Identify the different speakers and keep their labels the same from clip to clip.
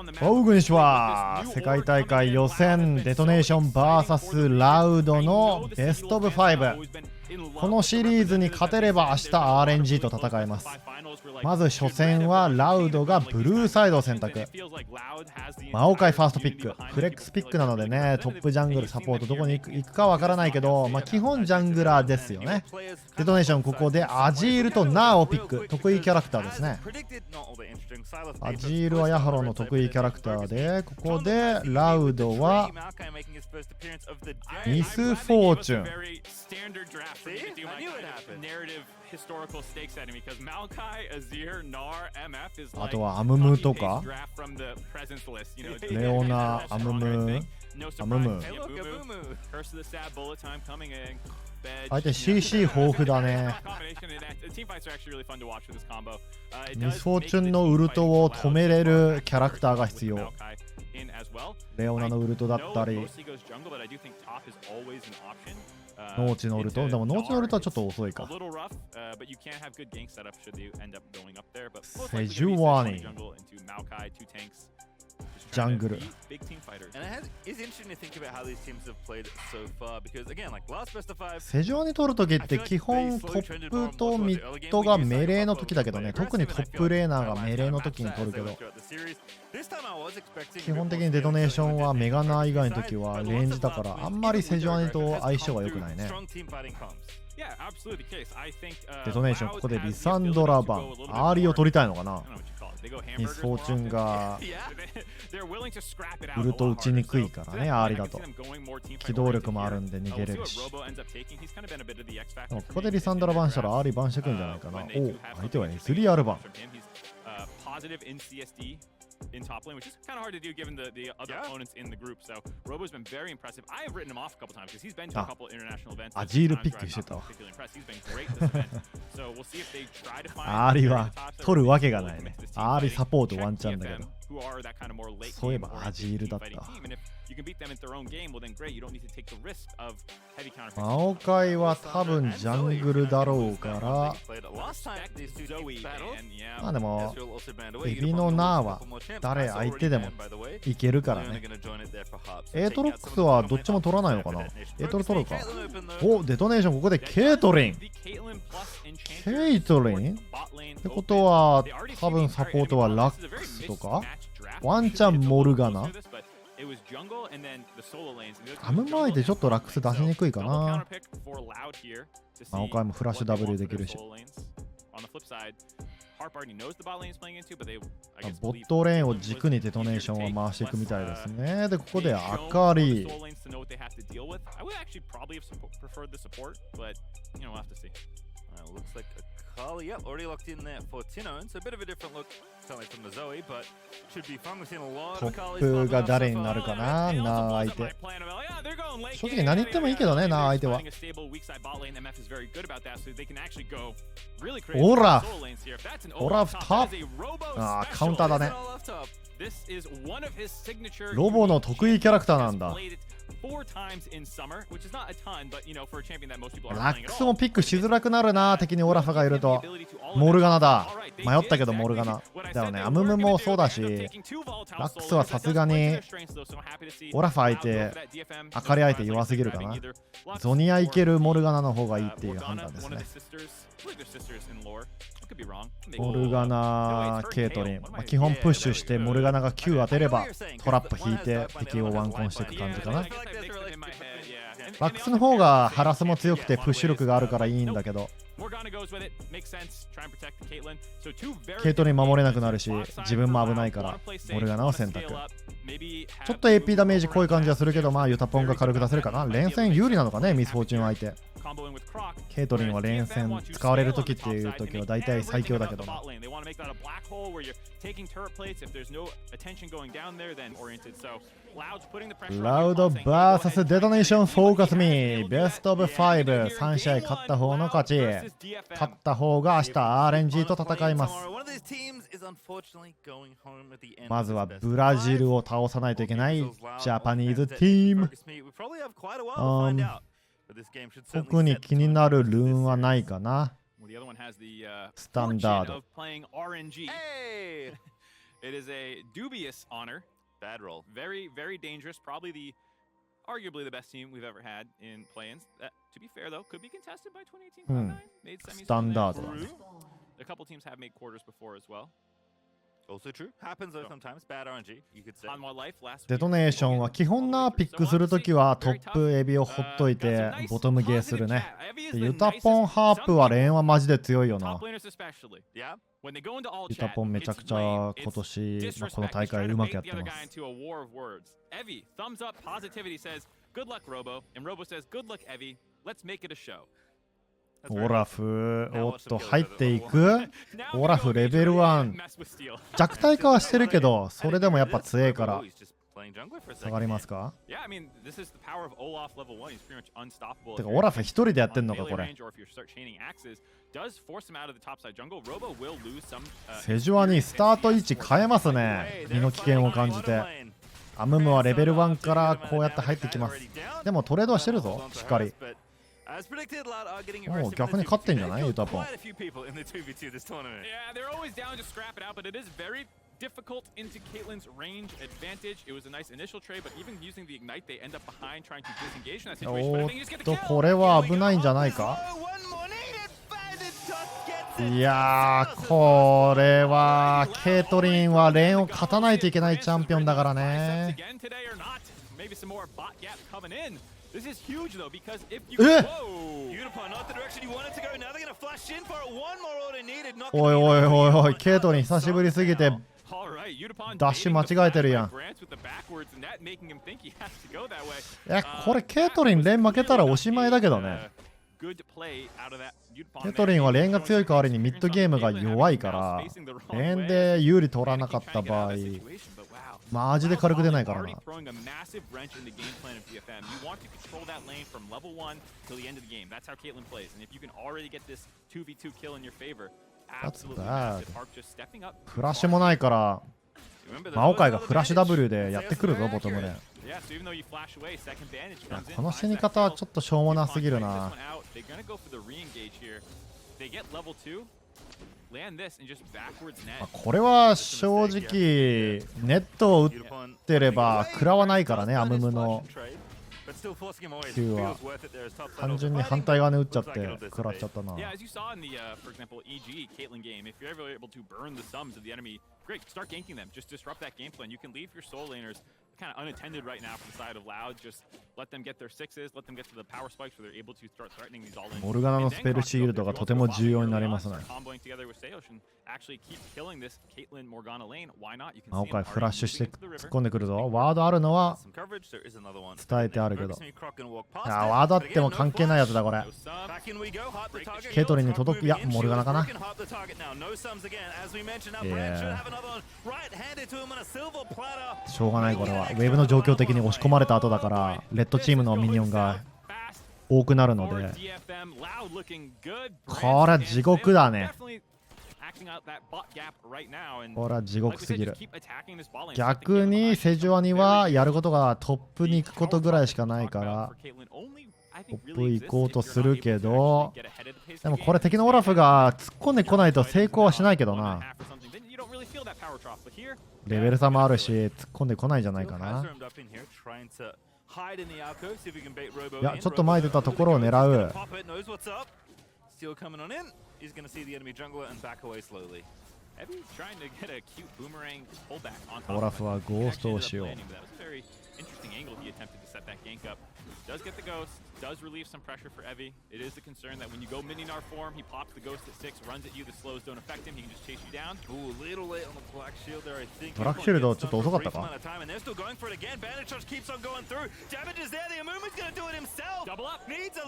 Speaker 1: こんにちは。世界大会予選デトネーション VS ラウドのベストオブ5。このシリーズに勝てれば明日 RNG と戦います。まず初戦はラウドがブルーサイドを選択。マオカイファーストピック、フレックスピックなのでね、トップジャングルサポートどこに行くかわからないけど、基本ジャングラーですよね。デトネーションここでアジールとナーをピック、得意キャラクターですね。アジールはヤハロの得意キャラクターで、ここでラウドはミスフォーチュン。あとはアムムとかレオナ、アムム、相手 CC 豊富だね。ミスフォーチュンのウルトを止めれるキャラクターが必要。レオナのウルトだったり、ノーチのウルト、でもノーチのウルトはちょっと遅いか。セジュワニジャングル。セジョーに取るときって基本トップとミッドがメレーの時だけどね、特にトップレーナーがメレーの時に取るけど、基本的にデトネーションはメガナー以外の時はレンジだからあんまりセジョーニと相性が良くないね。デトネーションここでリサンドラバン、アーリーを取りたいのかな。ミスフォーチュンがウルト打ちにくいからね、アーリーだと機動力もあるんで逃げれるし。ここでリサンドラバンしたらアーリーバンしてくんじゃないかな。お、相手は S3R バン。in top lane, which is kind of hard to do given the other opponents in the group. So Robo's been very impressive. I have written him off a couple times because he's been to a couple international events. アジールピックしてたわ。アーリーは取るわけがないね。アーリーサポートワンチャンだけど。そういえばアジールだった。マオカイは多分ジャングルだろうから、まあでもエビのナーは誰相手でもいけるからね。エートロックスはどっちも取らないのかな。エートル取るか。お、デトネーションここでケイトリン。ケイトリンってことは多分サポートはラックスとかワンチャンモルガナ。アムマイでちょっとラックス出しにくいかな。マオカイもフラッシュ W できるし。ボットレーンを軸にデトネーションを回していくみたいですね。で、ここでアカリ。
Speaker 2: Kali, yep, already locked in there for Tinon, so a bit of a different look, certainly from the Zoe, but should be fun. We've seen a lot of Kali
Speaker 1: トップが誰になるかな、ナー相手。正直何言ってもいいけどね、ナー相手は。オラフ、オラフタップ。ああ、カウンターだね。ロボの得意キャラクターなんだ。ラックスもピックしづらくなるな、敵にオラフがいると。モルガナだ。迷ったけどモルガナだよね。アムムもそうだし、ラックスはさすがにオラフ相手、アカリ相手弱すぎるかな。ゾニアいけるモルガナの方がいいっていう判断ですね。モルガナ、ケイトリン、基本プッシュしてモルガナが9当てればトラップ引いて敵をワンコンしていく感じかな。ラックスの方がハラスも強くてプッシュ力があるからいいんだけど、ケイトリン守れなくなるし自分も危ないからモルガナを選択。ちょっと AP ダメージ濃い感じはするけど、ユタポンが軽く出せるかな。連戦有利なのかね、ミスフォーチュン相手。ケイトリンは連戦使われる時っていう時は大体最強だけどな。ラウド VS デトネーションフォーカスミーベストオブ5、3試合勝った方の勝ち。勝った方が明日 RNG と戦います。まずはブラジルを倒さないといけないジャパニーズチーム。特に気になるルーンはないかな。スタンダード。
Speaker 3: It is a dubious honor.
Speaker 2: Bad roll.
Speaker 3: Very, very dangerous. Probably arguably the best team we've ever had in play-ins. That, to be fair though, could be contested by 2018 Cloud9. Made semis.
Speaker 1: スタンダードだね。
Speaker 3: A couple teams have made quarters before as well.
Speaker 2: Also true. Happens though sometimes. Bad RNG, you could say.
Speaker 3: On my life last
Speaker 1: デトネーションは基本なピックするときはトップエビをほっといてボトムゲーするね。でユタポンハープはレーンはマジで強いよな。
Speaker 2: Yeah.
Speaker 1: ユタポンめちゃくちゃ今年、この大会うまくやってます。
Speaker 3: Evie, thumbs up, positivity says, good luck, Robo. And Robo says, good luck, Evie. Let's make it a show.
Speaker 1: オラフ、おっと入っていく。オラフレベル1。弱体化はしてるけど、それでもやっぱ強いから下がりますか？てかオラフ一人でやってんのかこれ。セジュアにスタート位置変えますね。身の危険を感じて。アムムはレベル1からこうやって入ってきます。でもトレードはしてるぞ、しっかり。もう逆に勝ってんじゃないユタポン。
Speaker 3: difficult into Caitlyn's range advantage. It was a nice initial trade, but even using the ignite, they end up behind trying to disengage in that situation.
Speaker 1: おっとこれは危ないんじゃないか。いやーこれはケイトリンはレーンを勝たないといけないチャンピオンだからね。
Speaker 3: This is huge though because if you
Speaker 1: おいおいおいおいケイトリン久しぶりすぎてダッシュ間違えてるやん。いやこれケイトリンレーン負けたらおしまいだけどね。ケイトリンはレーンが強い代わりにミッドゲームが弱いからレーンで有利取らなかった場合マジで軽く出ないからな。フラッシュもないからマオカイがフラッシュ W でやってくるぞボトムで。この死に方はちょっとしょうもなすぎるな。これは正直ネットを打ってれば食らわないからね。アムムのQ は単純に反対側に打っちゃって食らっちゃったな。kind of unattended right now from the side of Loud. Just let them get their sixes, let them get to the power spikes where they're able to start threatening these all-ins. モルガナのスペルシールドがとても重要になりますね。マオカイフラッシュして突っ込んでくるぞ。ワードあるのは伝えてあるけど。いやワードあっても関係ないやつだこれ。ケイトリンに届く。いやモルガナかな。しょうがないこれは。ウェーブの状況的に押し込まれた後だからレッドチームのミニオンが多くなるのでこれは地獄だね。これは地獄すぎる。逆にセジュアにはやることがトップに行くことぐらいしかないからトップ行こうとするけどでもこれ敵のオラフが突っ込んでこないと成功はしないけどな。レベル差もあるし突っ込んでこないんじゃないかな。いやちょっと前出たところを狙う。オラフはゴーストをしよう。Does get the ghost, does relieve some pressure for Evie. It is the concern that when you go mini-nar form, he pops the ghost at 6, runs at you, the slows don't affect him, he can just chase you down.
Speaker 2: Ooh, a little late on the black shield there, I think.
Speaker 1: ブラックシールドちょっと遅かったか。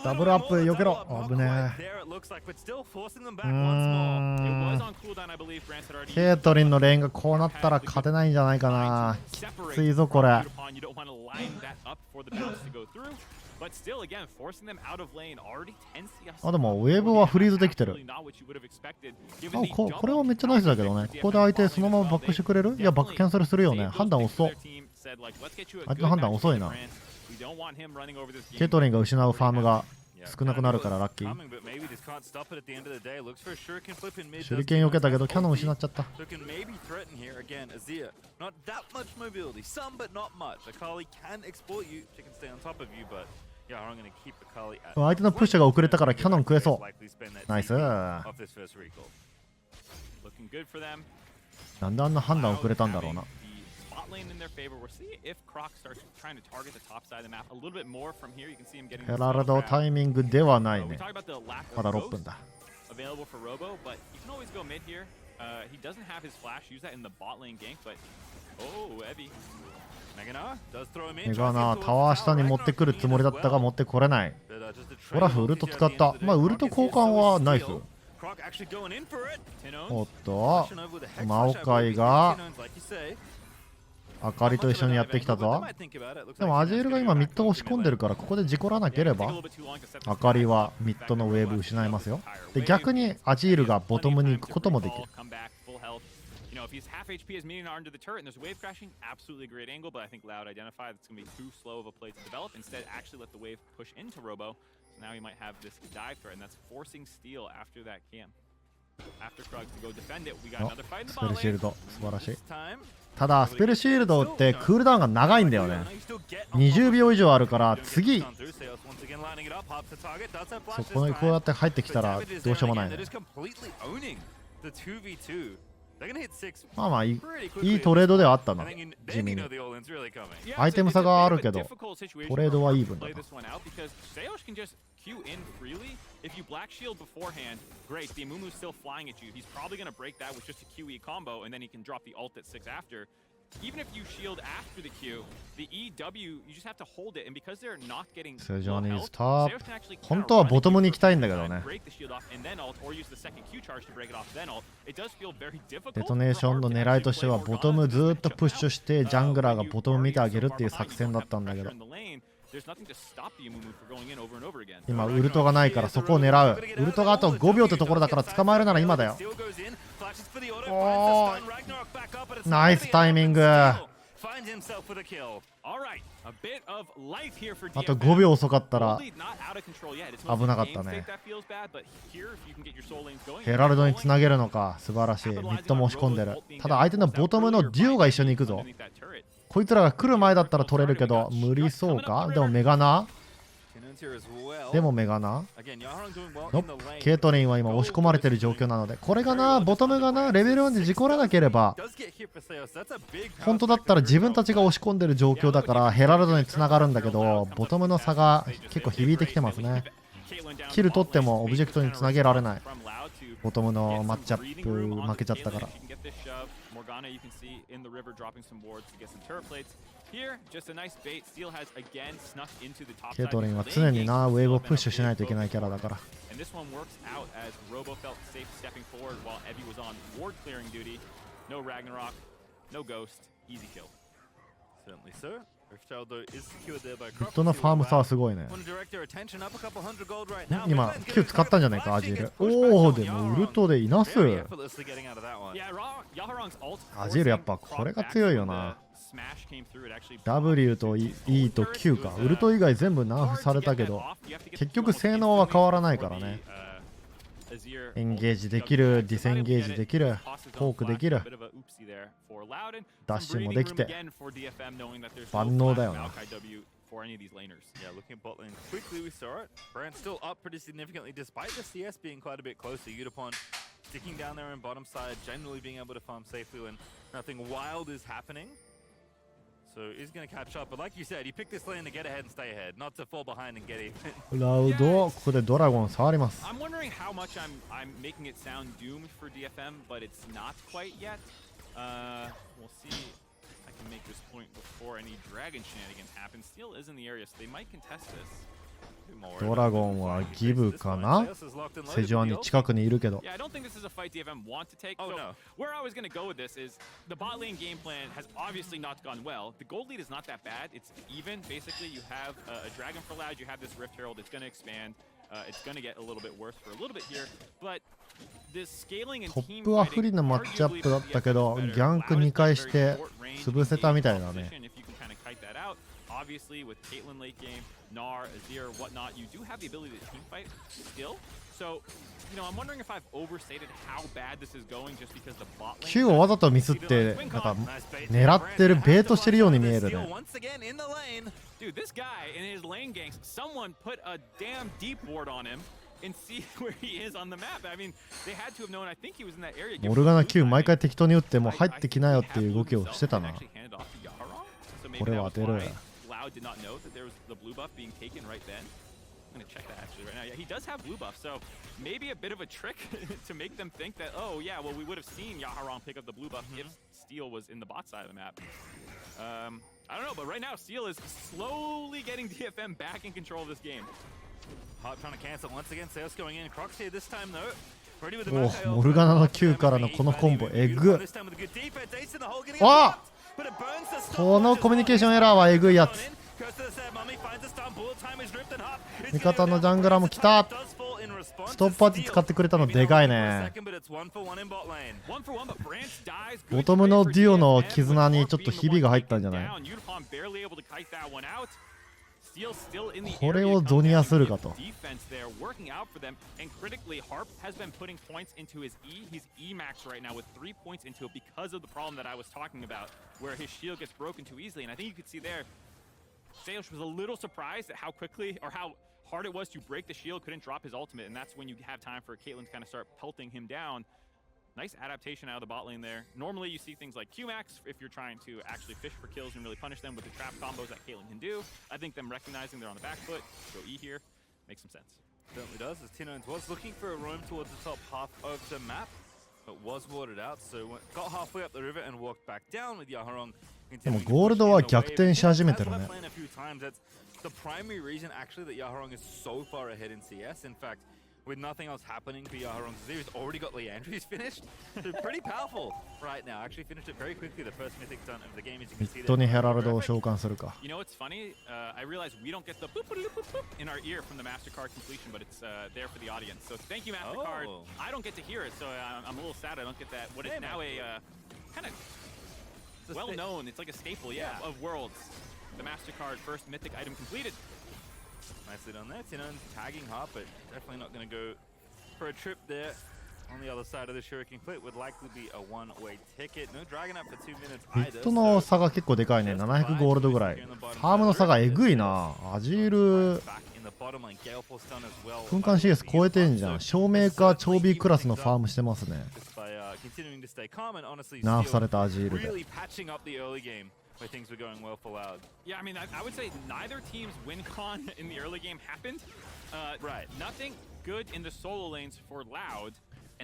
Speaker 1: ダブルアップ避けろ。危ねえ。ケイトリンのレーンがこうなったら勝てないんじゃないかな。きついぞこれ。あでもウェーブはフリーズできてる。これはめっちゃナイスだけどね。ここで相手そのままバックしてくれる？いやバックキャンセルするよね。判断遅っ。相手の判断遅いな。ケイトリンが失うファームが少なくなるからラッキー。手裏剣避けたけどキャノン失っちゃった。相手のプッシュが遅れたからキャノン食えそう。ナイス。なんであんな判断遅れたんだろうな。ヘラルドタイミングではないね。まだ6分だ。メガナタワー下に持ってくるつもりだったが持ってこれない。オラフウルト使った。まあウルト交換はナイス。おっとマオカイがあかりと一緒にやってきたぞ。でもアジールが今ミッドを押し込んでるからここで事故らなければあかりはミッドのウェーブ失いますよ。で逆にアジールがボトムに行くこともできる。
Speaker 3: If he's half HP as minion armed to the turret and there's wave crashing, absolutely great angle, but I think Loud identified it's going to be too slow of a play to develop. Instead, actually let the wave push into Robo. So now he might have this dive threat, and that's forcing steal after that cam. After Krug to go defend it, we got another fight in the
Speaker 1: スペル
Speaker 3: bot
Speaker 1: シール
Speaker 3: lane.
Speaker 1: ド素晴らしい。ただスペルシールドってクールダウンが長いんだよね。20秒以上あるから次そこにこうやって入ってきたらどうしようもないね。まあまあいいトレードではあったな。地味にアイテム差があるけどトレードはイーブンだな。
Speaker 3: If you black shield beforehand, great. The Amumu's still flying at you. He's probably going to break that with just a QE combo, and then he can drop the ult at 6 after. Even if you shield after the Q, the EW, you just have to hold it, and because they're not getting
Speaker 1: セジョニーズタップ。本当はボトムに行きたいんだけどね。デトネーションの狙いとしてはボトムずーっとプッシュしてジャングラーがボトム見てあげるっていう作戦だったんだけど今ウルトがないからそこを狙う。ウルトがあと5秒ってところだから捕まえるなら今だよ。おーナイスタイミング。あと5秒遅かったら危なかったね。ヘラルドにつなげるのか素晴らしい。ミッドも押し込んでる。ただ相手のボトムのデュオが一緒に行くぞ。こいつらが来る前だったら取れるけど無理そうか。でもメガナケイトリンは今押し込まれてる状況なのでこれがなボトムがなレベル1で事故らなければ本当だったら自分たちが押し込んでる状況だからヘラルドにつながるんだけどボトムの差が結構響いてきてますね。キル取ってもオブジェクトにつなげられない。ボトムのマッチアップ負けちゃったから。ケイトリンは常になウェーブをプッシュしないといけないキャラだから。ミッドのファーム差はすごいね。今 Q 使ったんじゃないかアジール。おおでもウルトでいなす。アジールやっぱこれが強いよな。W と E と Q か。ウルト以外全部ナーフされたけど結局性能は変わらないからね。エンゲージできる、ディセンゲージできる、ポークできる、ダッシュもできて万能だよな。ラウド、ここでドラゴン触ります。ドラゴンはギブかな。セジュアンに近くにいるけど。トップは不利なマッチアップだったけどギャンク2回して潰せたみたいだね。
Speaker 3: obviously with Caitlyn late game, Gnar, Azir, whatnot, you do have the ability to team fight still. So, you know, I'm wondering if I've overstated how bad this is going just because the bot lane.
Speaker 1: Q をわざとミスってなんか狙ってるベイトしてるように見えるね。
Speaker 3: Dude, this guy in his lane ganks, someone put a damn deep ward on him and see where he is on the map. I mean, they had to have known. I think he was in that area.
Speaker 1: モルガナ Q 毎回適当に打ってもう入ってきなよっていう動きをしてたな。これは当てる。
Speaker 3: Loud did not know that there was the blue buff being taken right then. I'm gonna check that actually right now. Yeah, he does have blue buff, so maybe a bit of a trick to make them think that, oh yeah, well we would have seen Yaharong pick up the blue buff if Steel was in the bot side of the map. I don't know, but right now Steel is slowly getting DFM back in control of this game.
Speaker 2: Hart trying to cancel once again. Sales going in. Crocs here this time though.
Speaker 1: おモルガナの Q からのこのコンボえぐ。あこのコミュニケーションエラーはえぐいやつ。味方のジャングラーも来た。ストップアーティ使ってくれたのでかいね。ボトムのデュオの絆にちょっとひびが入ったんじゃない？これをゾニアするかと。
Speaker 3: Salish was a little surprised at how quickly or how hard it was to break the shield, couldn't drop his ultimate, and that's when you have time for Caitlyn to kind of start pelting him down. Nice adaptation out of the bot lane there. Normally you see things like Qmax if you're trying to actually fish for kills and really punish them with the trap combos that Caitlyn can do. I think them recognizing they're on the back foot, go E here, makes some sense.
Speaker 2: Certainly does, as Tinones was looking for a roam towards the top half of the map, but was warded out, so got halfway up the river and walked back down with Yaharong.
Speaker 1: でもゴールドは逆転し始めてるね。
Speaker 2: The primary reason actually that Yaharong is so far ahead in CS. In fact, with nothing else happening for Yaharong, he's already got Leandry's finished. So pretty powerful right now. Actually finished it very quickly. The first mythic done of the game, as you can see.
Speaker 1: ミッドにヘラルドを召喚するか。
Speaker 3: You know what's funny? I realize we don't get the boop boop boop boop in our ear from the Mastercard completion, but it's there for the audience. So thank you, Mastercard.
Speaker 2: Oh.
Speaker 3: I don't get to hear it, so I'm a little sad I don't get that. What is now a kind of well known. It's like a staple, yeah, of Worlds. The Mastercard first mythic item completed.
Speaker 2: Nicely done there. Tinone's tagging Hart, but definitely not going to go for a trip there. On the other side of the Shuriken Clip would likely be a one-way ticket. No dragon up for 2 minutes
Speaker 1: ミ
Speaker 2: either.
Speaker 1: ッドの差が結構でかいね。700ゴールドぐらい。ファームの差がえぐいな。アジール噴火 CS 超えてんじゃん。照明か超 B クラスのファームしてますね。ナーフされたアジールで。
Speaker 2: Where things were going well for Loud.
Speaker 3: Yeah, I mean, I would say neither team's win con in the early game happened.
Speaker 2: Right.
Speaker 3: Nothing good in the solo lanes for Loud.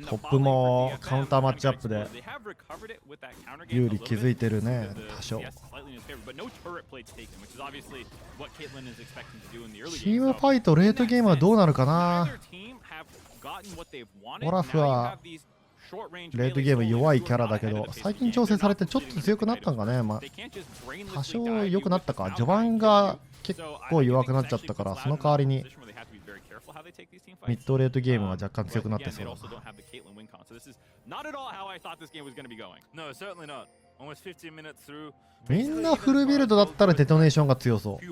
Speaker 1: トップもカウンターマッチアップで有利気づいてるね、多少。チームファイト、レートゲームはどうなるかな。オラフはレートゲーム弱いキャラだけど、最近調整されてちょっと強くなったんかね。まあ、多少良くなったか。序盤が結構弱くなっちゃったから、その代わりにミッドレートゲームは若干強くなってそうだな。みんなフルビルドだったらデトネーションが強そう。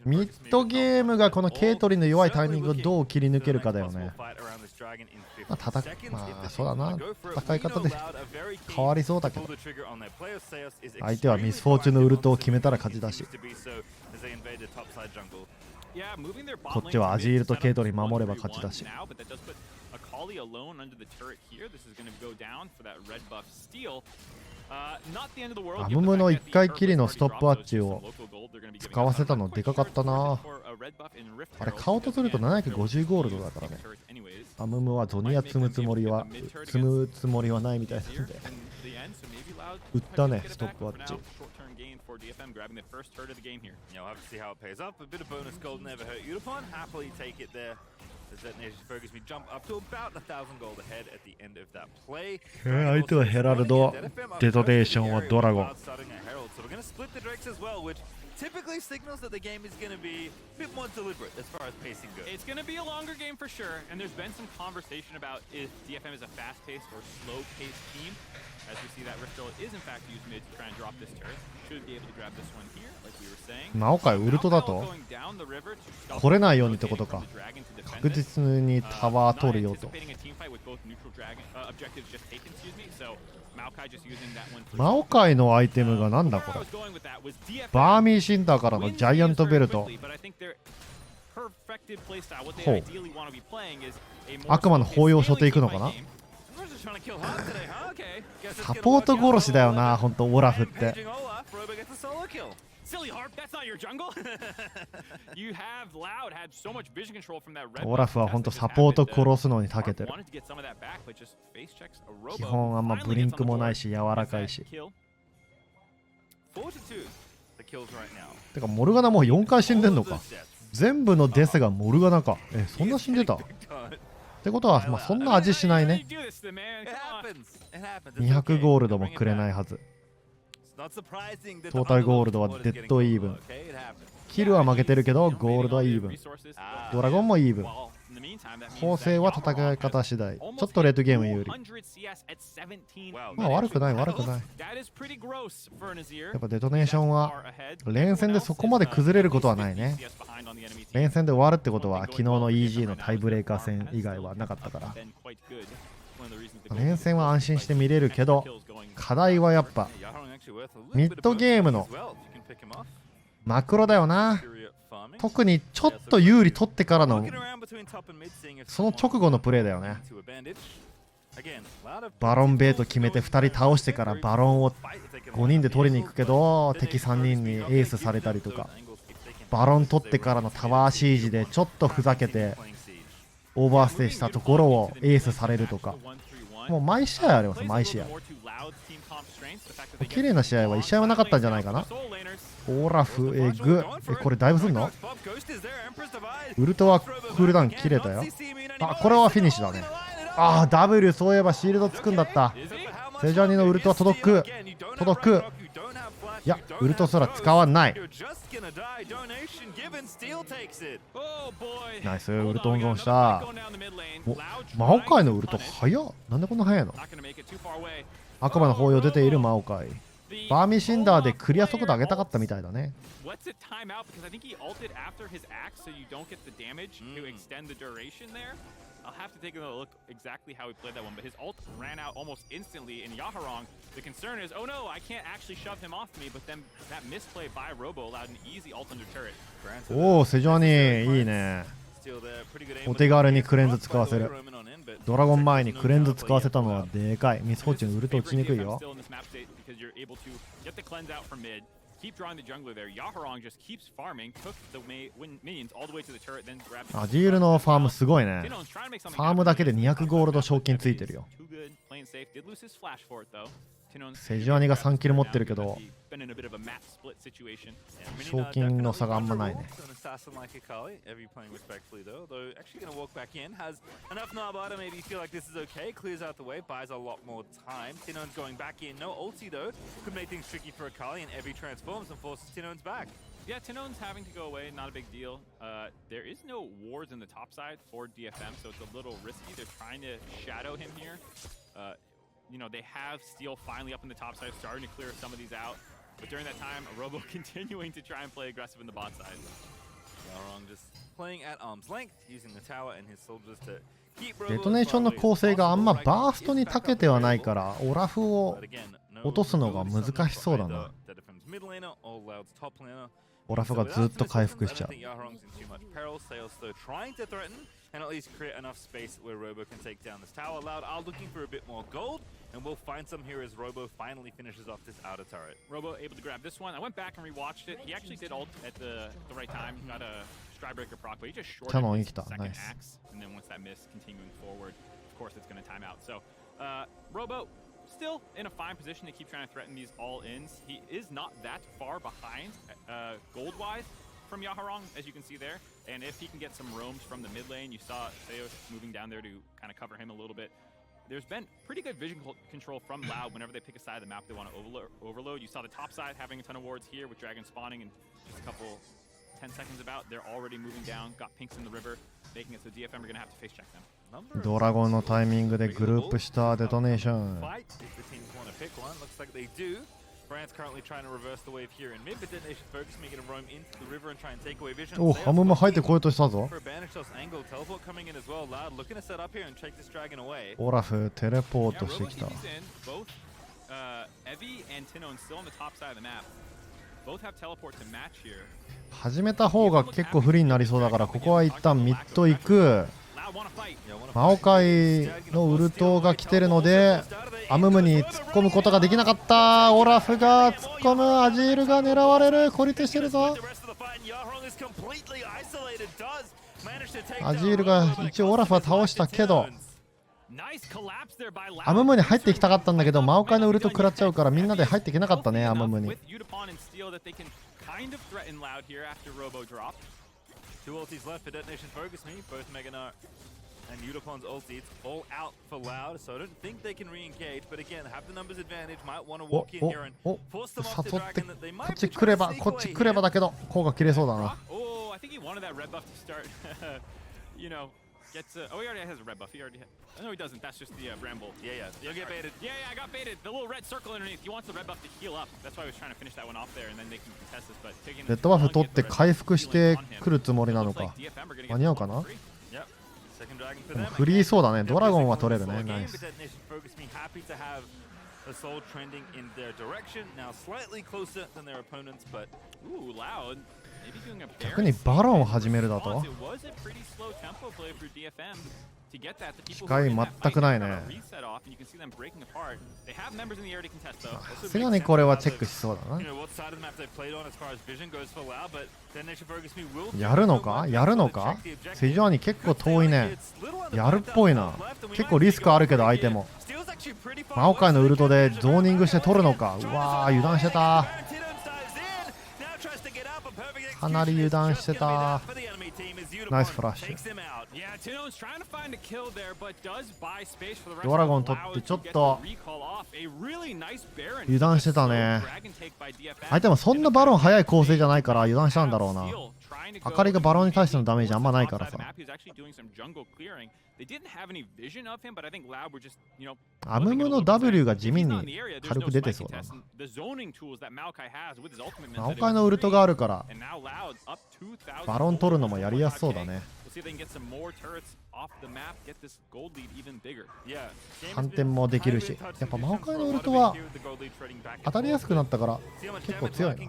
Speaker 1: ミッドゲームがこのケイトリンの弱いタイミングをどう切り抜けるかだよね。まあそうだな、戦い方で変わりそうだけど、相手はミスフォーチュンのウルトを決めたら勝ちだし、こっちはアジールとケイトリン守れば勝ちだし。アムムの1回きりのストップアッチを使わせたのでかかったな。あれ顔とすると750ゴールドだからね。アムムはゾニア積むつもりはないみたいなので売ったね、ストップアッチ。相手はヘラルド、デトネーションはドラゴン。
Speaker 2: typically signals that the game is going to be a bit more deliberate as far as pacing goes.
Speaker 3: It's going to be a longer game for sure, and there's been some conversation about if DFM is a fast-paced or slow-paced team. as we see that Rift Drill is in fact used mid to try and drop this turret. Should be able to grab this one here, like we were saying.
Speaker 1: マオカイウルトだと
Speaker 3: Going down the river to stop
Speaker 1: 来れないようにってことか。
Speaker 3: the dragon to defend
Speaker 1: 確
Speaker 3: it.
Speaker 1: 実にタワー取るよと。
Speaker 3: Not anticipating a team fight with both neutral dragon objectives just taken, excuse me. So Maokai just using that one.
Speaker 1: マオカイのアイテムがなんだこ
Speaker 3: Where I
Speaker 1: れ。
Speaker 3: was going with that was DFM.
Speaker 1: バーミーシンターからのジャイアントベルト。
Speaker 3: But I think their perfected playstyle, what they
Speaker 1: ほう。
Speaker 3: ideally want to be playing is a more
Speaker 1: 悪魔の抱擁書っていくのかな。
Speaker 2: Trying to kill Hart today, huh? Okay. Guess it's
Speaker 1: サ
Speaker 2: gonna
Speaker 1: ポー
Speaker 2: work
Speaker 1: ト
Speaker 2: out
Speaker 1: 殺しだよ
Speaker 2: for
Speaker 1: な、
Speaker 2: Olaf.
Speaker 1: ほんとオラフっ
Speaker 2: And
Speaker 1: て。
Speaker 2: paging Olaf, Robo gets a solo kill.
Speaker 3: Silly Harp, that's not your jungle. You have Loud had so much vision control from that red.
Speaker 1: オラフはほんとサポート殺すのに長けてる。
Speaker 3: Wanted to get some of that back, but just face checks a Robo.
Speaker 1: 基本あんまブリンクもないし柔らかいし。
Speaker 3: Kill.
Speaker 2: 4 to 2. The kills right now.
Speaker 1: てかモルガナもう4回死んでんの
Speaker 2: All
Speaker 1: か。
Speaker 2: of those deaths.
Speaker 1: 全部のデスがモルガナか。そんな死んでた。っ
Speaker 2: Big time.
Speaker 1: てことは、まあ、そんな味しないね。
Speaker 3: Do this to the man.
Speaker 2: It
Speaker 3: Come on.
Speaker 2: happens. It happens. It's
Speaker 1: 200
Speaker 2: okay.
Speaker 1: ゴールドも
Speaker 2: Bring it
Speaker 1: くれない
Speaker 2: back.
Speaker 1: はず。
Speaker 2: It's not surprising that the
Speaker 1: トータルゴールドは
Speaker 2: underdog
Speaker 1: デ
Speaker 2: squad is
Speaker 1: ッド
Speaker 2: getting
Speaker 1: イーブン。
Speaker 2: lower, okay? It happens.
Speaker 1: キルは負けてるけど、ゴールドはイーブン。
Speaker 2: Ah.
Speaker 1: ドラゴンもイーブン。
Speaker 3: Well, in the meantime, that means
Speaker 1: 構成は戦い方次第。ちょっとレッドゲーム有利。
Speaker 3: 100 CS at 17.
Speaker 2: Wow.
Speaker 1: まあ悪くない悪くない。
Speaker 3: That is pretty gross for Nazir.
Speaker 1: やっぱデトネーションは連戦でそこまで崩れることはないね。
Speaker 3: behind on the enemy team.
Speaker 1: 連戦で終わるってことは昨日の EG のタイブレーカー戦以外はなかったから。
Speaker 3: Been quite good. One of the reasons the
Speaker 1: 連戦は安心して見れるけど、
Speaker 3: kills going
Speaker 1: 課題はやっぱ
Speaker 2: Yeah, Yaharong actually worth a little
Speaker 1: ミ
Speaker 2: bit
Speaker 1: ッ
Speaker 2: of
Speaker 1: ド
Speaker 2: both
Speaker 1: ゲームの
Speaker 2: as well. You can pick him off.
Speaker 1: マクロだよな。
Speaker 2: Fury farming.
Speaker 1: 特にちょっと有利取ってからの
Speaker 2: Looking around between top and mid, seeing if
Speaker 1: その直後のプレーだよね。
Speaker 2: to a bandage. Again, a lot of
Speaker 1: バロンベイト決めて2人倒してからバロンを
Speaker 2: fight if they can
Speaker 1: 5人で取りに行くけど、敵3人にエースされたりとか、バロン取ってからのタワーシージでちょっとふざけてオーバーステイしたところをエースされるとか、もう毎試合あります、毎試合。綺麗な試合は1試合はなかったんじゃないかな。オラフ、グ、これダイブすんの？ウルトはクールダウン切れたよ。あ、これはフィニッシュだね。あー、W、そういえばシールドつくんだった。セジャーニのウルトは届く。届く。いや、ウルトすら使わない。ナイス、ウルト温存した。お、マオカイのウルト早っ。なんでこんな早いの？悪魔の抱擁出ているマオカイ。バーミシンダーでクリア速度上げたかったみたいだね。
Speaker 3: Let's it time out because I think he ulted after his axe so you don't get the damage to extend the duration there. I'll have to take a look exactly how he played that one, but his ult ran out almost instantly in Yaharong. The concern is, oh no, I can't actually shove him off me, but then that misplay by Robo allowed an easy ult under turret.
Speaker 1: おお、セジャーニいいね。お手軽にクレンズ使わせる。ドラゴン前にクレンズ使わせたのはでかい。ミスフォーチュンウルト落ちにくいよ。
Speaker 3: Keep drawing the jungler there. Yaharong just keeps farming, took the minions all the way to the turret, then grabbed.
Speaker 1: アジールのファームすごいね。ファームだけで200ゴールド賞金ついてるよ。セジュアニが3キル持ってるけど、賞金の差があんまないね。
Speaker 3: Yeah, Tinone's having to go away, not a big deal. There is no wards in the top side for DFM, so it's a little risky. They're trying to shadow him here. You know, they have Steel finally up in the top side, starting to clear some of these out. But during that time, Robo continuing to try and play aggressive in the bot side.
Speaker 2: Yaharong just playing at arm's length, using the tower and his soldiers to keep
Speaker 1: デトネーションの構成があんまバーストに長けてはないから、オラフを落とすのが難しそうだな。オラフがずっと回復しちゃう。
Speaker 2: And at least create enough space where Robo can take down this tower. Loud are looking for a bit more gold, and we'll find some here as Robo finally finishes off this outer turret.
Speaker 3: Robo able to grab this one. I went back and rewatched it. He actually did ult at the right time. He got a Strybreaker proc, but he just shorted his second axe. And then once that missed, continuing forward, of course it's going to time out. So Robo still in a fine position to keep trying to threaten these all-ins. He is not that far behind gold-wise from Yaharong, as you can see there. And if he can get some roams from the mid lane, you saw Theos moving down there to kind of cover him a little bit. There's been pretty good vision control from Loud whenever they pick a side of the map they want to overload. You saw the top side having a ton of wards here with Dragon spawning in just a couple 10 seconds about. They're already moving down, got pinks in the river. making it so DFM are going to have to face check them.
Speaker 1: ドラゴンのタイミングでグループしたデトネーション。
Speaker 2: Brand's currently trying to reverse the wave here in mid, but Detonation focus me gonna roam into the river and try and take away vision.
Speaker 1: お、ハムも入ってこようとしたぞ。
Speaker 2: For a banish toss angle, teleport coming in as well. Loud looking to set up here and take this dragon away.
Speaker 1: オラフテレポートしてきた。
Speaker 3: Both Evie and Tinon still on the top side of the map. Both have teleport to match here.
Speaker 1: 始めた方が結構不利になりそうだからここは一旦ミッド行く。マオカイのウルトが来てるのでアムムに突っ込むことができなかった。オラフが突っ込む。アジールが狙われる。孤立してるぞ。アジールが一応オラフは倒したけどアムムに入っていきたかったんだけどマオカイのウルト食らっちゃうからみんなで入っていけなかったね。アムムに。
Speaker 2: Two ultis left for Detonation Focus Me, both Meganar and Udapon's ulti. It's all out for Loud, so I don't think they can re-engage, but again, have the numbers advantage, might want to walk in here and force them off the dragon that they
Speaker 1: こっ
Speaker 2: might
Speaker 1: ち
Speaker 2: be
Speaker 1: 来れば
Speaker 2: trying to
Speaker 1: こっ
Speaker 2: sneak
Speaker 1: ち
Speaker 2: away
Speaker 1: 来れば
Speaker 2: here.
Speaker 1: だけど効果切れそうだな。
Speaker 3: Oh, I think he wanted that red buff to start. You know, gets oh, he already has a red buff. He already no, he doesn't. That's just the Bramble.
Speaker 2: Yeah, you'll get baited.
Speaker 3: Yeah, I got baited. The little red circle underneath. He wants the red buff to heal up. That's why I was trying to finish that one off there, and then they can contest this. But taking
Speaker 1: レッドバフ取って回復してくるつもりなのか。間に合うかな。
Speaker 2: Yep. Second dragon for them.
Speaker 1: フリーそうだね。ドラゴンは取れるね。ナイ
Speaker 2: But
Speaker 1: ス。
Speaker 2: Detonation Focus Me happy to have the soul trending in their direction. Now slightly closer than their opponents, but
Speaker 3: ooh, Loud. Maybe doing a
Speaker 1: 逆にバロンを始めるだと。
Speaker 3: It was a pretty slow tempo play for DFM. To get that, the people
Speaker 1: 視界全くないね。
Speaker 3: reset off, and you can see them breaking apart. They have members in the air to contest though.
Speaker 1: さすがにこれはチェックしそうだな。
Speaker 2: you know what side of the map they've played on as far as vision goes for Loud, but Detonation Focus Me will
Speaker 1: やるのかやるのか。セジョアに結構遠いね。やるっぽいな。結構リスクあるけど相手も。マオカイのウルトでゾーニングして取るのか。うわー油断してた。かなり油断してた。ナイスフラッシュ。ドラゴン取ってちょっと油断してたね。相手もそんなバロン速い構成じゃないから油断したんだろうな。明かりがバロンに対してのダメージあんまないからさ。アムムの W が地味に軽く出てそうだな。マオカイのウルトがあるからバロン取るのもやりやすそうだね。反転もできるし、やっぱマオカイのウルトは当たりやすくなったから結構強いな。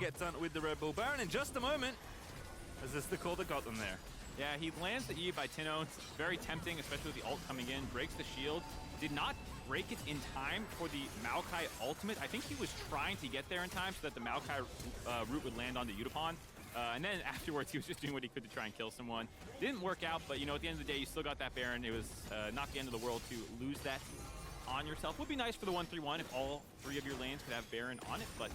Speaker 2: Is this the call that got them there?
Speaker 3: Yeah, he lands the E by Tino. It's very tempting, especially with the ult coming in. Breaks the shield. Did not break it in time for the Maokai ultimate. I think he was trying to get there in time so that the Maokai root would land on the Udapon. And then afterwards, he was just doing what he could to try and kill someone. Didn't work out, but you know, at the end of the day, you still got that Baron. It was not the end of the world to lose that on yourself. Would be nice for the 1-3-1 if all three of your lanes could have Baron on it, but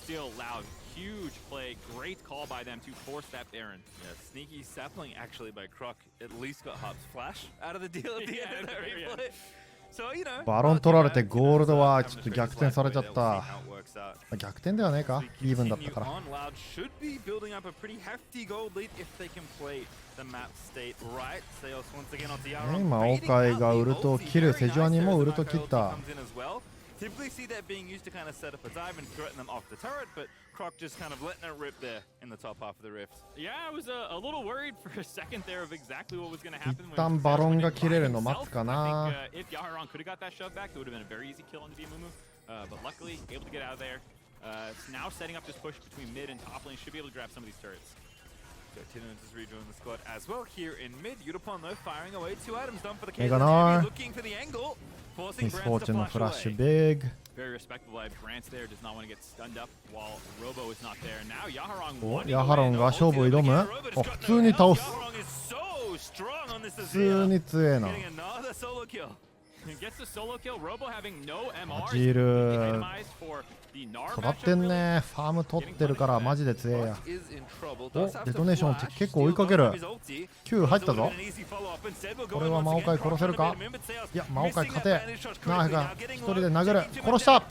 Speaker 3: still Loud. Huge play, great call by them to force that Baron.
Speaker 2: Yeah, sneaky sapling actually by Croc at least got Hub's flash out of the deal at the end of that replay. So, you know,
Speaker 1: バロン取られてゴールドはちょっと逆転されちゃった。逆転ではねえか、イーブンだったから。マオカイがウルトを切る。セジョアにもウルト切った。
Speaker 2: Typically see that being used to kind of set up a dive and threaten them off the turret, but Croc just kind of letting it rip there in the top half of the rift.
Speaker 3: Yeah, I was a little worried for a second there of exactly what was going to happen.
Speaker 1: 一旦バロンが切れるの待つかな。
Speaker 3: If Yaharon could have got that shove back, it would have been a very easy kill on the Mumu. But luckily, able to get out of there. Now setting up this push between mid and top lane, should be able to grab some of these turrets.
Speaker 2: Tinnons is rejoining the squad as well here in mid. Udapon though firing away. 2 items done for the
Speaker 1: Meganar.
Speaker 2: Looking for the angle.
Speaker 1: Miss Fortune のフラッシュbig.
Speaker 3: Very respectable. Brant's there does not want to get stunned up while Robo is not there. Now Yaharon
Speaker 1: お、ヤハロンが勝負を挑む。お、普通に倒す。普通に強えな。アジール育ってんね。ファーム取ってるからマジで強えや。お、デトネーション結構追いかける。9入ったぞ。これは魔王界殺せるか。いや、魔王界勝て。ナーフが一人で殴る。殺した。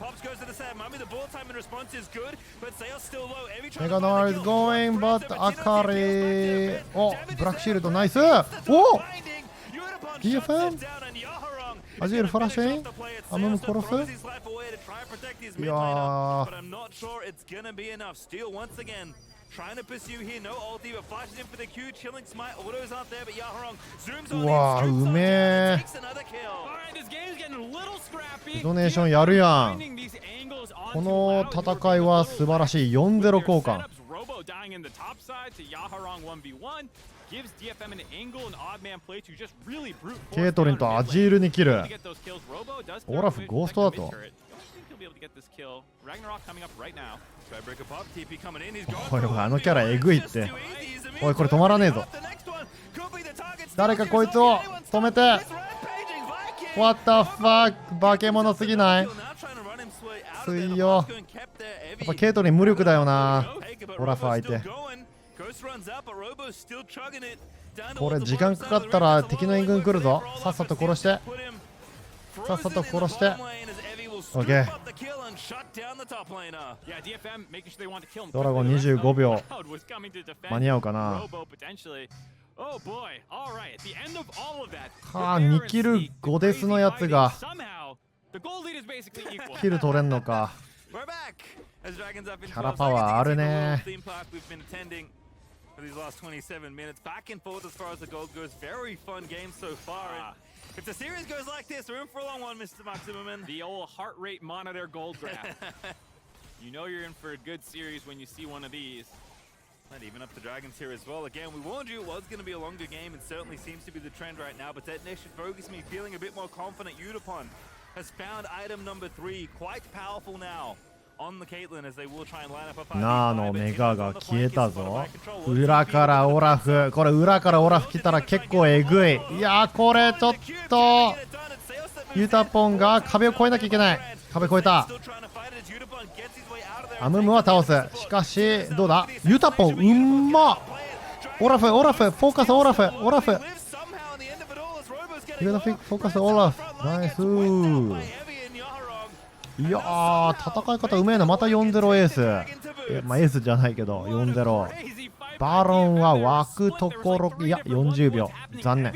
Speaker 1: メガノー is going but アカリ。お、ブラックシールドナイス。お DFM アジールフラッシュイン。アムム殺す。いやー、うわー、うめえ。デトネーションやるやん。この戦いは素晴らしい。4-0 交換。ケイトリンとアジールにキル。オラフゴーストだと。おいおい、あのキャラえぐいって。おい、これ止まらねえぞ。誰かこいつを止めて。What the fuck、 化け物すぎない。水よ。やっぱケイトリン無力だよな、オラフ相手。これ時間かかったら敵の援軍来るぞ。さっさと殺して、さっさと殺して。オッケー。ドラゴン25秒間に合うかな。はあ、2キル5デスのやつがキル取れんのか。キャラパワーあるね。These last 27 minutes, back and forth as far as the gold goes. Very fun game so far. And if the series goes like this, we're in for a long one, Mr. Maximum. The old heart rate monitor gold graph. You know you're in for a good series when you see one of these. And even up the Dragons here as well. Again, we warned you it was going to be a longer game, and certainly seems to be the trend right now. But that next should focus me feeling a bit more confident. Udapon has found item number 3, quite powerful now. ナーのメガが消えたぞ。裏からオラフ。これ裏からオラフ来たら結構えぐい。いやー、これちょっとユタポンが壁を越えなきゃいけない。壁越えた。アムムは倒す。しかしどうだ。ユタポンうんま。オラフフォーカスオラフフォーカスオラフ。ナイスー。いやー、戦い方うめえな。また 4-0 エース。まあエースじゃないけど 4-0。バロンは湧くところ、いや40秒。残念。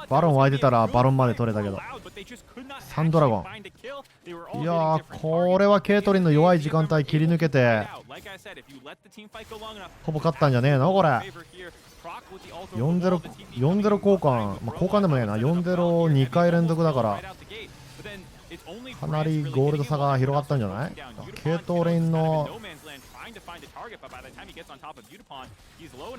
Speaker 1: バロン湧いてたらバロンまで取れたけど。3ドラゴン。いやー、これはケイトリンの弱い時間帯切り抜けてほぼ勝ったんじゃねえのこれ。4-0 交換、まあ、交換でもねえな。4-0 2回連続だからかなりゴールド差が広がったんじゃない。ケイトリンの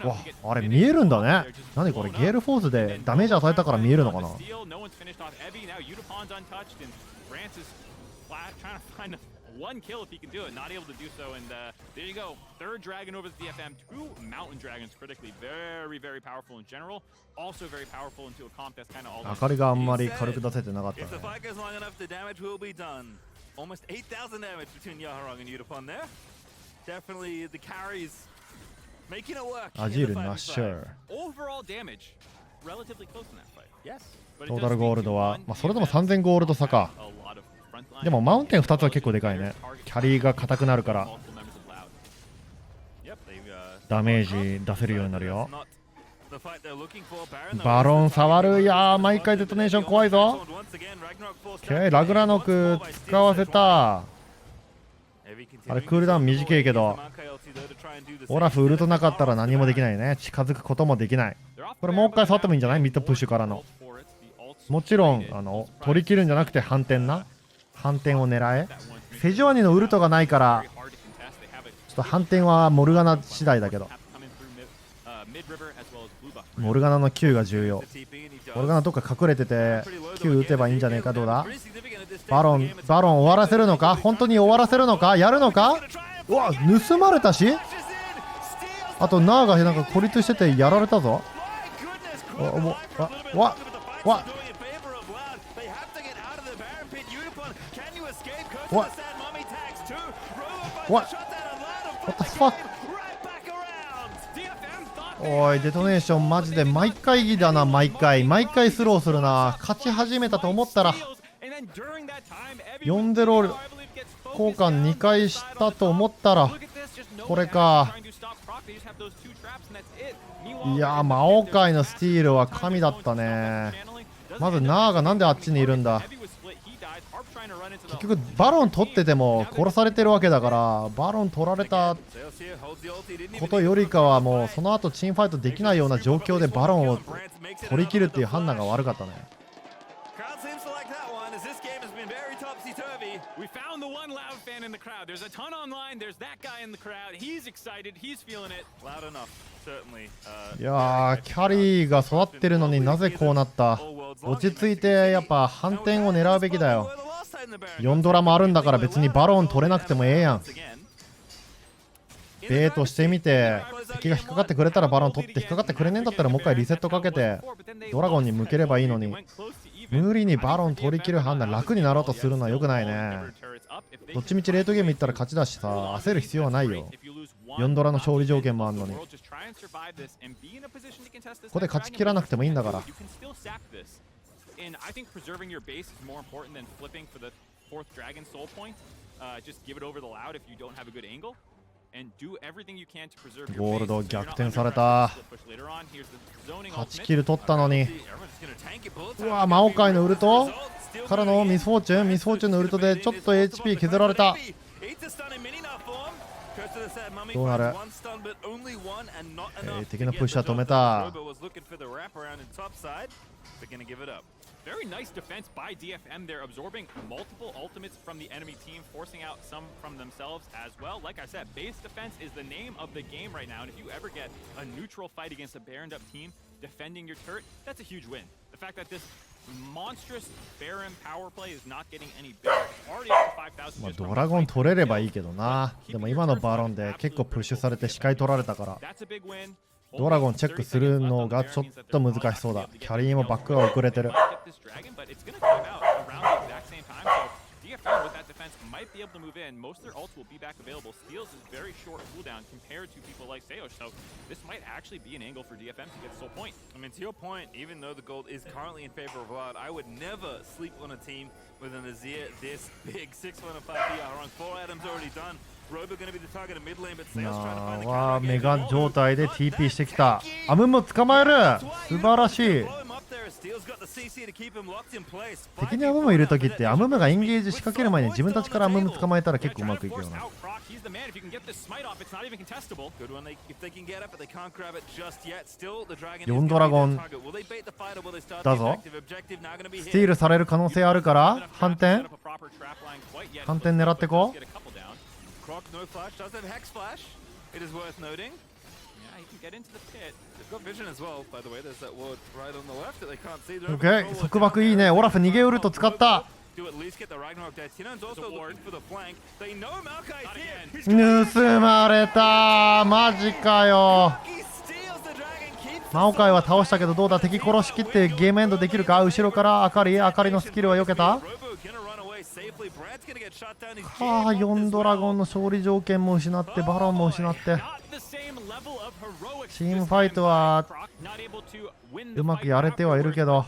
Speaker 1: わ、あれ見えるんだね。何これ、ゲールフォースでダメージ与えたから見えるのかな。One kill if he can do it, not able to do so, and there you go. Third dragon over the DFM, 2 mountain dragons critically, very, very powerful in general. Also very powerful into a comp that's kind of all. 明かりがあんまり軽く出せてなかったね。If the fight goes long enough, the damage will be done. Almost 8,000 damage between Yaharong and Udapon there. Definitely the carries making it work. アジールナッシャー。Overall damage, relatively close in that fight. Yes. トータルゴールドは、まあそれでも3000ゴールド差か。でもマウンテン2つは結構でかいね。キャリーが硬くなるからダメージ出せるようになるよ。バロン触る。いやー、毎回デトネーション怖いぞ。ラグラノク使わせた。あれクールダウン短いけどオラフウルトなかったら何もできないね。近づくこともできない。これもう一回触ってもいいんじゃない。ミッドプッシュからの。もちろん取り切るんじゃなくて反転な。反転を狙え。セジョアニのウルトがないからちょっと反転はモルガナ次第だけど、モルガナの Q が重要。モルガナどっか隠れてて Q 打てばいいんじゃねえか。どうだ。バロン終わらせるのか。本当に終わらせるのか。やるのか。うわ、盗まれたし。あとナーがなんか孤立しててやられたぞ。What? What? What the fuck? おい、デトネーションマジで毎回ギだな、毎回スローするな。勝ち始めたと思ったら4-0交換2回したと思ったらこれか。いやー、魔王界のスティールは神だったね。まずナーがなんであっちにいるんだ。結局バロン取ってても殺されてるわけだから、バロン取られたことよりかはもうその後チームファイトできないような状況でバロンを取り切るっていう判断が悪かったね。
Speaker 3: We found the one loud fan in the crowd. There's a ton online. There's that guy in the crowd. He's excited. He's feeling it.
Speaker 2: Loud enough, certainly.
Speaker 1: いやー、キャリーが育ってるのになぜこうなった。落ち着いてやっぱ反転を狙うべきだよ。4ドラもあるんだから別にバロン取れなくてもええやん。ベイトしてみて敵が引っかかってくれたらバロン取って、引っかかってくれねえんだったらもう一回リセットかけてドラゴンに向ければいいのに、無理にバロン取り切る判断楽になろうとするのは良くないね。どっちみちレートゲームいったら勝ちだしさ、焦る必要はないよ。4ドラの勝利条件もあるのに。ここで勝ち切らなくてもいいんだから。ゴールド逆転された。8キル取ったのに。うわ、魔王界のウルトからのミスフォーチュンのウルトでちょっと HP 削られた。どうなる。敵のプッシュは止めた。
Speaker 3: Very nice defense by DFM. They're absorbing multiple ultimates from the enemy team, forcing out some from themselves as well. Like I said, base defense is the name of the game right now. And if you ever get a neutral fight against a Baroned up team defending your turret, that's a huge win. The fact that this monstrous Baron power play is not getting any bigger. Already up to 5,000.
Speaker 1: ドラゴン取れればいいけどな。でも今のバロンで結構プッシュされて視界取られたから。ドラゴンチェックするのがちょっと難しそうだ。キャリーもバックが遅れてる。メガ状態で TP してきた。アムム捕まえる。素晴らしい。敵にアムムいるときってアムムがエンゲージ仕掛ける前に自分たちからアムム捕まえたら結構うまくいくよな。4ドラゴンだぞ。スティールされる可能性あるから反転狙ってこう。
Speaker 2: Croc, no flash, does have Hex Flash. It is worth noting. Yeah, he can get into the pit. They've got vision as well, by the way. There's that ward right on the left that they can't see.
Speaker 1: Okay, 束縛いいね。オラフ逃げウルト使った。盗まれた。マジかよ。魔王界は倒したけどどうだ。敵殺しきってゲームエンドできるか。後ろからあかりのスキルは避けた。4ドラゴンの勝利条件も失ってバロンも失って、チームファイトはうまくやれてはいるけど、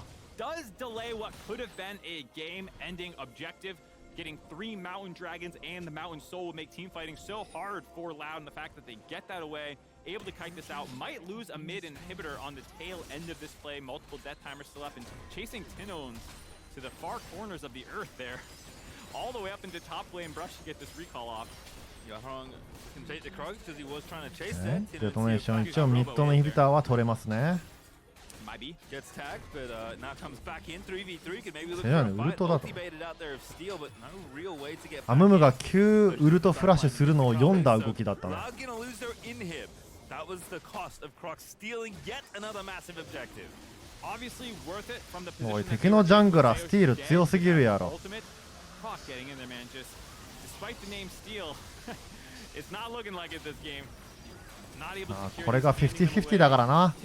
Speaker 1: Getting 3 Mountain Dragons and the Mountain Soul will make team fighting so hard for Loud, and the fact that they get that away, able to kite this out, might lose a mid inhibitor on the tail end of this play. Multiple death timers still up, and chasing Tinones to the far corners of the earth there, all the way up into top lane brush to get this recall off.
Speaker 2: Yahrong can take the Krog because he was trying to chase that.
Speaker 1: デトネーション一応ミッドのインヒビターは取れますね。
Speaker 2: Gets tagged, but now comes back in 3v3. Could maybe look
Speaker 1: ウルトだと。
Speaker 2: baited out there of steel, but no real way to get
Speaker 1: アムムが9ウルトフラッシュするのを読んだ動きだったな。
Speaker 2: Loud gonna lose their inhib. That was the cost of Croc stealing yet another massive objective.
Speaker 3: Obviously worth it from the position.
Speaker 1: おい、敵のジャングラースティール強すぎるやろ。
Speaker 3: Croc getting in there, man. Just despite the name Steel, it's not looking like it this game.
Speaker 1: これが 50-50 だからな。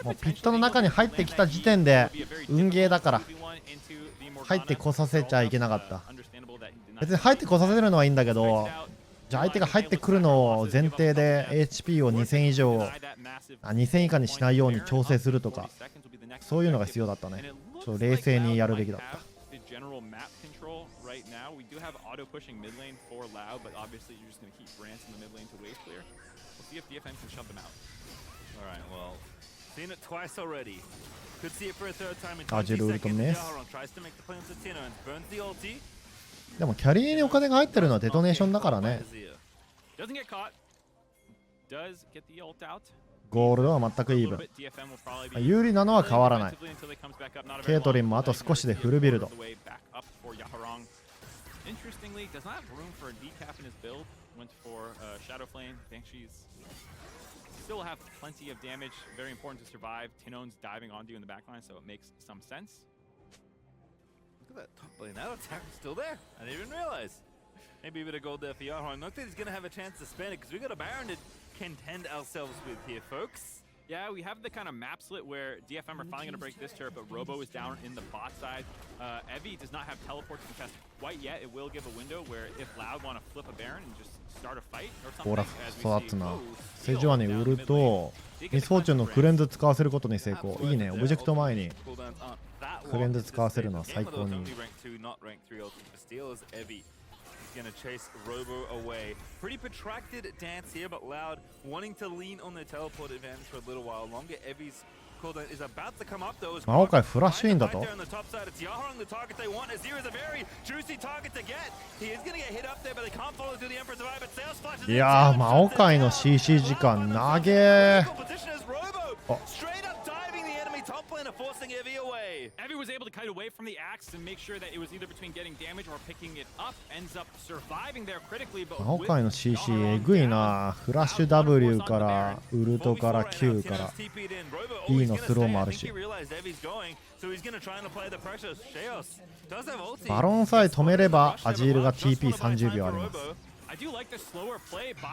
Speaker 1: もうピットの中に入ってきた時点で運ゲーだから入ってこさせちゃいけなかった。別に入ってこさせるのはいいんだけど、じゃあ相手が入ってくるのを前提で HP を2000以上2000以下にしないように調整するとか、そういうのが必要だったね。ちょっと冷静にやるべきだった。アジルウルトメス。でもキャリーにお金が入ってるのはデトネーションだからね。ゴールドは全くイーブン。有利なのは変わらない。ケイトリンもあと少しでフルビルド。
Speaker 3: Still have plenty of damage, very important to survive. Tinone's diving onto you in the backline, so it makes some sense.
Speaker 2: Look at that top lane. That attack is still there. I didn't even realize. Maybe a bit of gold there for Yarhorn. Not that he's going to have a chance to spend it because we got a Baron to contend ourselves with here, folks.
Speaker 3: Yeah, we have the kind of map split where DFM are finally going to break this turret, but Robo is down in the bot side. Evie does not have teleport to contest quite yet. It will give a window where if Loud want to flip a Baron and just start a fight or something.
Speaker 1: ほら、育つな。セジュアに売ると、ミスフォーチュンのクレンズ使わせることに成功。いいね、オブジェクト前にクレンズ使わせるのは最高にいい。
Speaker 2: Gonna chase Robo away. Pretty protracted dance here, but Loud wanting to lean on their teleport advantage for a little while longer. Evie's cooldown is about to come up though.
Speaker 1: 魔王界フラッシュインだと。いやー、魔王界の CC 時間長え。
Speaker 3: Evie was able to kite away from the axe and make sure that it was either between getting damage or picking it up. Ends up surviving there critically, but
Speaker 1: 魔王界の CC えぐいな。フラッシュ W からウルトから Q から E のスローもあるし。バロンさえ止めればアジールが TP30 秒あります。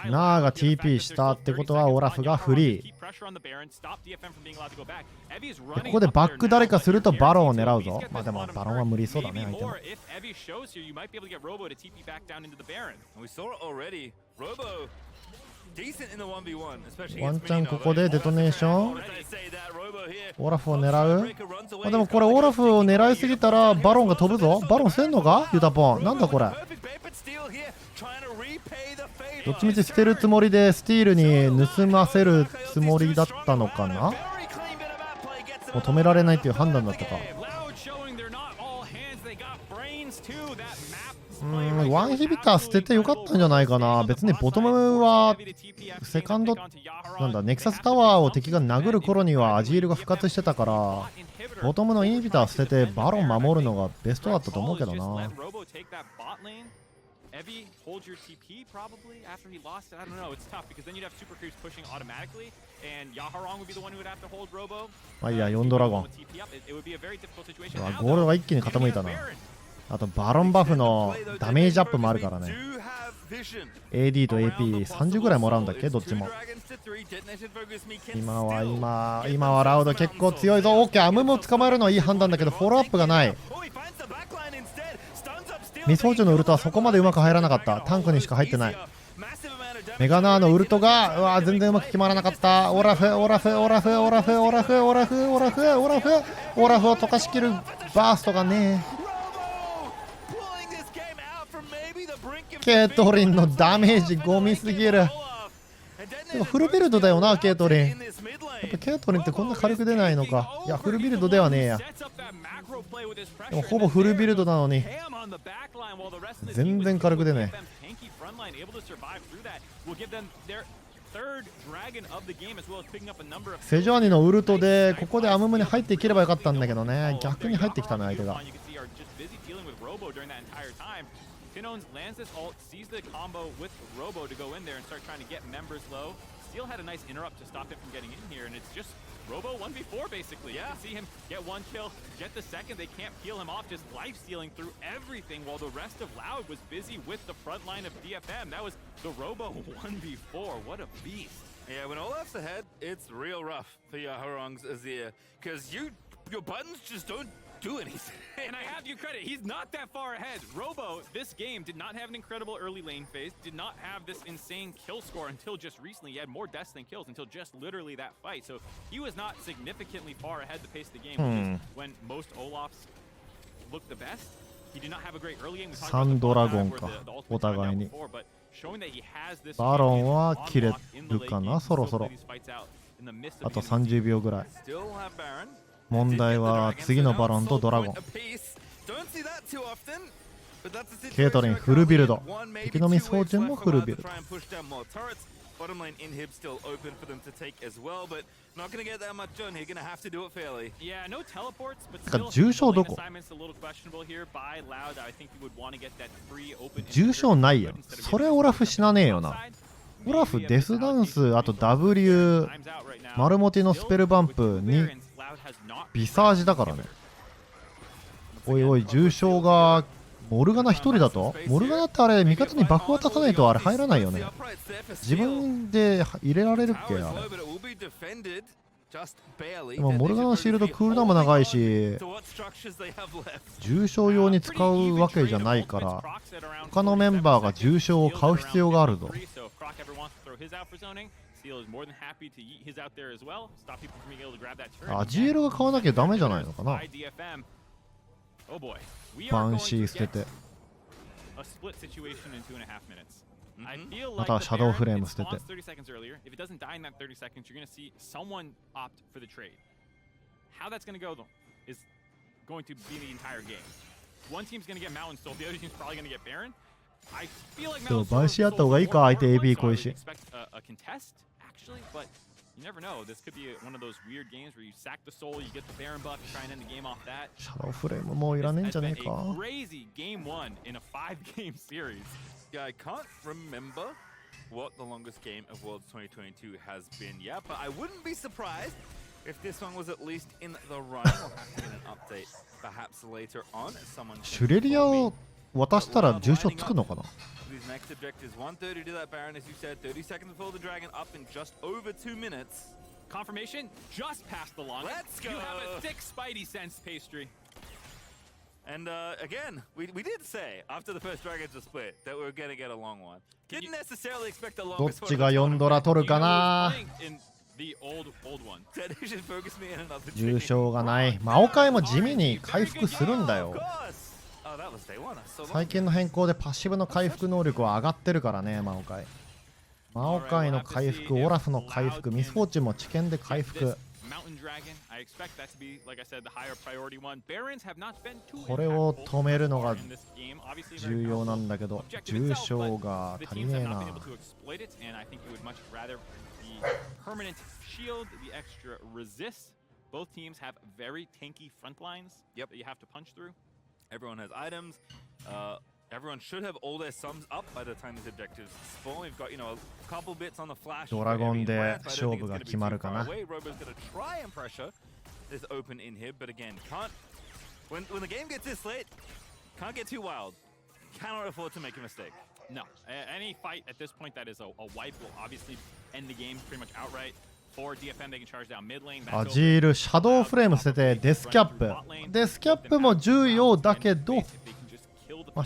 Speaker 1: ナーが TP したってことはオラフがフリー。ここでバック誰かするとバロンを狙うぞ。まあでもバロンは無理そうだね、相手も。ワンチャンここでデトネーション。オラフを狙う。あ、でもこれオラフを狙いすぎたらバロンが飛ぶぞ。バロンせんのかユタポン。なんだこれ。どっちみち捨てるつもりでスティールに盗ませるつもりだったのかな。もう止められないっていう判断だったか。ワンヒビター捨ててよかったんじゃないかな。別にボトムはセカンドなんだネクサスタワーを敵が殴る頃にはアジールが復活してたから、ボトムのインヒビター捨ててバロン守るのがベストだったと思うけどな。
Speaker 3: Evie, hold your TP probably after he lost it. I don't know. It's tough because then you'd have super creeps pushing automatically, and Yaharong would be the one who would have to hold Robo.
Speaker 1: まあいいや、4ドラゴン。ゴールドが一気に傾いたな。あとバロンバフのダメージアップもあるからね。AD と AP30 ぐらいもらうんだっけどっちも。今はラウド結構強いぞ。オーケー、アムも捕まえるのはいい判断だけどフォローアップがない。ミスフォーチュンのウルトはそこまでうまく入らなかった。タンクにしか入ってない。メガナーのウルトがうわ全然うまく決まらなかった。オラフを溶かしきるバーストがね。ケイトリンのダメージゴミすぎる。でもフルビルドだよなケイトリン。やっぱケイトリンってこんな軽く出ないのか。いやフルビルドではねえや。でもほぼフルビルドなのに全然軽く出ねえ。セジョアニのウルトでここでアムムに入っていければよかったんだけどね。逆に入ってきたね相手が。Tinones lands this ult, sees the combo with Robo to go in there and start trying to get members low. Still had a nice interrupt to stop him from getting in here, and it's just Robo 1v4 basically. Yeah. You can see him get one kill, get the second. They can't peel him off, just life-stealing through everything while the rest of Loud was busy with the front line of DFM. That was the Robo 1v4. What a beast.
Speaker 2: Yeah, when Olaf's ahead, it's real rough for Yaharong's Azir, because your buttons just don't do anything.
Speaker 3: And I have you credit, he's not that far ahead. Robo, this game, did not have an incredible early lane phase, did not have this insane kill score until just recently. He had more deaths than kills until just literally that fight. So he was not significantly far ahead the pace of the game, which is when most Olafs look the best. He did not have a great early game. We talked about the3
Speaker 1: ドラゴン
Speaker 3: bot
Speaker 1: か
Speaker 3: where the ultimate
Speaker 1: お互い
Speaker 3: timed out
Speaker 1: に
Speaker 3: before, but showing that he has this
Speaker 1: バロンは
Speaker 3: champion
Speaker 1: 切れ
Speaker 3: unlocked in the
Speaker 1: る
Speaker 3: late
Speaker 1: か
Speaker 3: game
Speaker 1: な
Speaker 3: to
Speaker 1: そろ
Speaker 3: still
Speaker 1: そ
Speaker 3: play
Speaker 1: ろ
Speaker 3: these fights out in the midst
Speaker 1: あ
Speaker 3: of
Speaker 1: と
Speaker 3: the innings.
Speaker 1: 30秒ぐらい
Speaker 2: Still have Baron.
Speaker 1: 問題は次のバロンとドラゴン ケイトリンフルビルド敵のミスフォーチュンもフルビルド
Speaker 2: Bottom lane inhib still open for them to take as well, but not going to get that much done here. Going to have to do it fairly.
Speaker 3: Yeah, no teleports, but
Speaker 1: なんか
Speaker 3: still
Speaker 1: 重賞どこ
Speaker 3: assignments a little questionable here by Loud. I think he would want to get that free open.
Speaker 1: 重賞ないやんそれオラフ死なねえよなオラフデスダンスあと W マルモティのスペルバンプにビサージだからねおいおい重賞がモルガナ1人だとモルガナってあれ味方にバフ渡さないとあれ入らないよね自分で入れられるっけあれでもモルガナのシールドクールダウンも長いし重賞用に使うわけじゃないから他のメンバーが重賞を買う必要があるぞアジエルが買わなきゃダメじゃないのかなバンシー捨ててまたはシャドウフレーム捨ててでもバンシーあった方がいいか相手 AB 濃いし
Speaker 3: You never know. This could be one of those weird games where you sack the soul, you get the Baron buff, try and end the game off that.
Speaker 1: シャドウフレームもういらねえんじゃねえか
Speaker 3: Crazy game one in a 5-game series.
Speaker 2: Yeah, I can't remember what the longest game of Worlds 2022 has been yet, but I wouldn't be surprised if this one was at least in the run. We'll have to get an update perhaps later on. Someone
Speaker 1: シュレリアを渡したら重賞つくのかな
Speaker 2: These next objectives, 130 to that Baron, as you said, 30 seconds before the Dragon, up in just over 2 minutes.
Speaker 3: Confirmation, just past the long.
Speaker 2: Let's go!
Speaker 3: You have a thick Spidey sense pastry.
Speaker 2: And again, we did say after the first Dragons were split that we were going to get a long one. Didn't necessarily expect the
Speaker 1: どっ
Speaker 2: longest one.
Speaker 1: ちが4ドラ取るかな
Speaker 3: The old one.
Speaker 2: That should focus me in another
Speaker 1: 重賞がない魔王界も地味に回復するんだよ最近の変更でパッシブの回復能力は上がってるからね魔王界魔王界の回復オラフの回復ミスフォーチュンも知見で回復これを止めるのが重要なんだけど重賞が足りねえな
Speaker 3: Both teams have very tanky front lines that you have to punch through.
Speaker 2: Everyone has items. Everyone should have all their sums up by the time these objectives spawn. We've got, a couple bits on the flash.
Speaker 1: ドラゴンで勝負が決まるかな。
Speaker 2: Robo's going to try and pressure this open inhib, but again, can't. When the game gets this late, can't get too wild. Cannot afford to make a mistake.
Speaker 3: No, any fight at this point that is a wipe will obviously end the game pretty much outright. For DFM, they can charge down mid lane.
Speaker 1: アジールシャドウフレーム捨ててデスキャップデスキャップも重要だけど、シ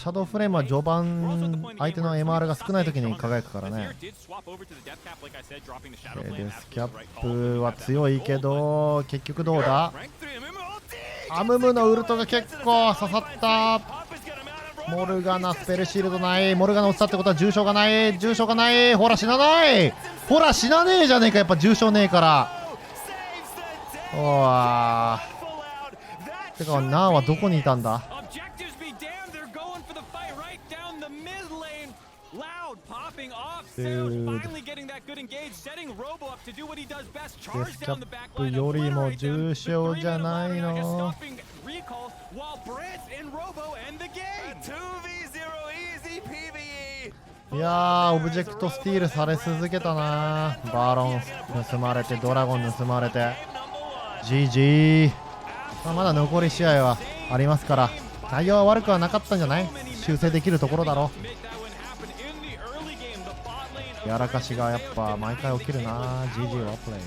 Speaker 1: ャドウフレームは序盤相手の MR が少ない時に輝くからねデスキャップは強いけど結局どうだアムムのウルトが結構刺さったモルガナスペルシールドないモルガナ落ちたってことは重傷がない重傷がないほら死なないほら死なねえじゃねえかやっぱ重傷ねえからおわーてかナーはどこにいたんだデスキャップよりも重傷じゃないのいやーオブジェクトスティールされ続けたなバーロン盗まれてドラゴン盗まれて GG、まだ残り試合はありますから内容は悪くはなかったんじゃない修正できるところだろやらかしがやっぱ毎回起きるな GG はプレイ